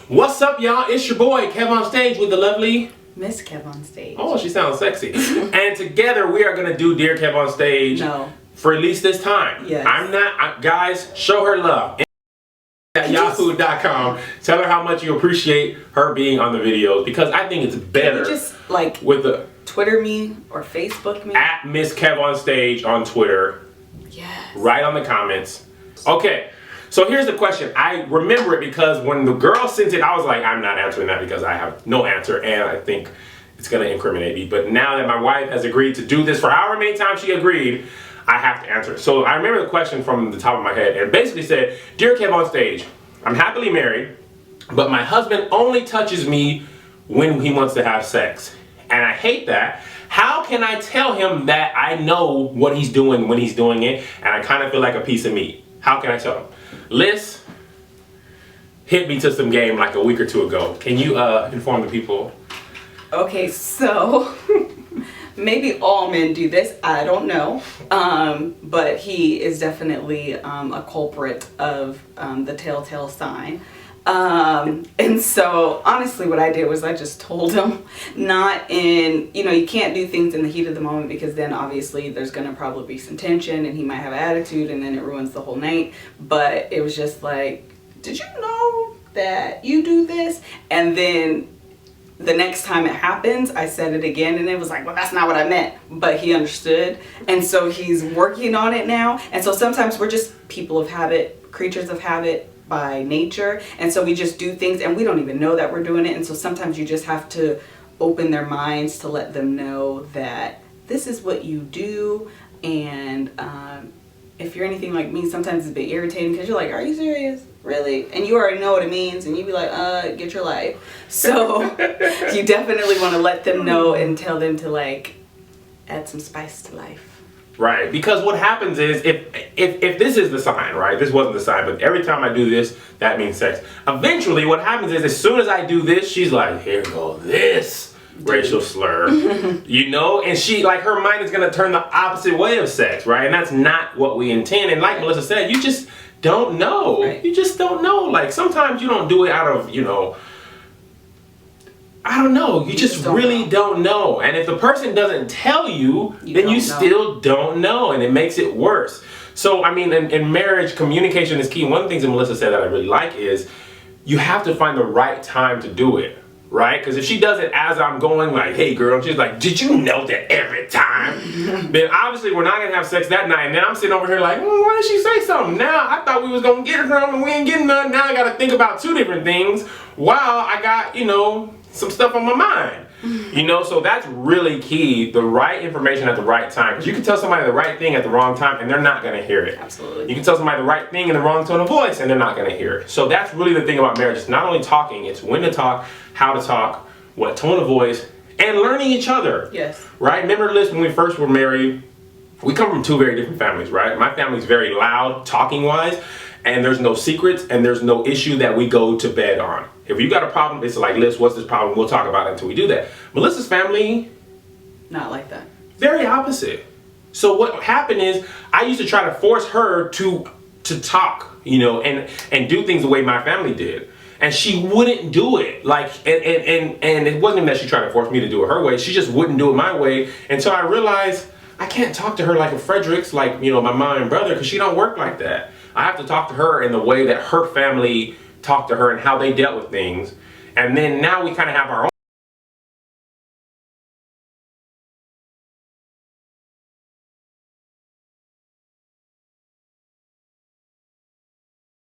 What's up, y'all? It's your boy, KevOnStage, with the lovely Miss KevOnStage. Oh, she sounds sexy. And together we are gonna do Dear KevOnStage. No. For at least this time. Yes. Guys, show her love. At yahoo.com. Tell her how much you appreciate her being on the videos, because I think it's better. Can you just like with the Twitter me or Facebook me? At Miss KevOnStage on Twitter. Yes. Right on the comments. Okay. So here's the question. I remember it because when the girl sent it, I was like, I'm not answering that because I have no answer, and I think it's gonna incriminate me. But now that my wife has agreed to do this for however many times she agreed, I have to answer it. So I remember the question from the top of my head, and it basically said, Dear KevOnStage, I'm happily married, but my husband only touches me when he wants to have sex. And I hate that. How can I tell him that I know what he's doing when he's doing it, and I kind of feel like a piece of meat? How can I tell him? Liz hit me to some game like a week or two ago. Can you inform the people? Okay, so maybe all men do this, I don't know, but he is definitely a culprit of the telltale sign. And so honestly what I did was I just told him, not in, you can't do things in the heat of the moment, because then obviously there's gonna probably be some tension and he might have attitude and then it ruins the whole night. But it was just like, did you know that you do this? And then the next time it happens, I said it again, and it was like, well, that's not what I meant. But he understood, and so he's working on it now. And so sometimes we're just people of habit, creatures of habit by nature, and so we just do things and we don't even know that we're doing it. And so sometimes you just have to open their minds to let them know that this is what you do. And if you're anything like me, sometimes it's a bit irritating because you're like, are you serious? Really? And you already know what it means, and you'd be like, get your life. So you definitely want to let them know and tell them to like add some spice to life. Right, because what happens is, if this is the sign, right, this wasn't the sign, but every time I do this, that means sex. Eventually what happens is, as soon as I do this, she's like, here go this racial slur, and she, like, her mind is going to turn the opposite way of sex, right? And that's not what we intend. And like Melissa said, you just don't know. Right. You just don't know. Like, sometimes you don't do it out of, I don't know. You just really don't know. And if the person doesn't tell you, then you still don't know, and it makes it worse. So, I mean, in marriage, communication is key. One of the things that Melissa said that I really like is you have to find the right time to do it, right? Because if she does it as I'm going, like, hey, girl, she's like, did you know that every time? Then obviously we're not going to have sex that night. And then I'm sitting over here like, why did she say something? Now, I thought we was going to get her something, and we ain't getting none. Now I got to think about two different things while I got, some stuff on my mind, so that's really key. The right information at the right time, because you can tell somebody the right thing at the wrong time and they're not going to hear it. Absolutely. You can tell somebody the right thing in the wrong tone of voice and they're not going to hear it. So that's really the thing about marriage. It's not only talking, it's when to talk, how to talk, what tone of voice, and learning each other. Yes. Right? Remember, Liz, when we first were married, we come from two very different families, right? My family's very loud, talking wise, and there's no secrets and there's no issue that we go to bed on. If you got a problem, it's like, Liz, what's this problem? We'll talk about it until we do that. Melissa's family, not like that. Very opposite. So what happened is, I used to try to force her to talk, and do things the way my family did. And she wouldn't do it. Like, and it wasn't even that she tried to force me to do it her way. She just wouldn't do it my way. Until I realized I can't talk to her like a Fredericks, like, my mom and brother, because she don't work like that. I have to talk to her in the way that her family talked to her and how they dealt with things. And then now we kind of have our own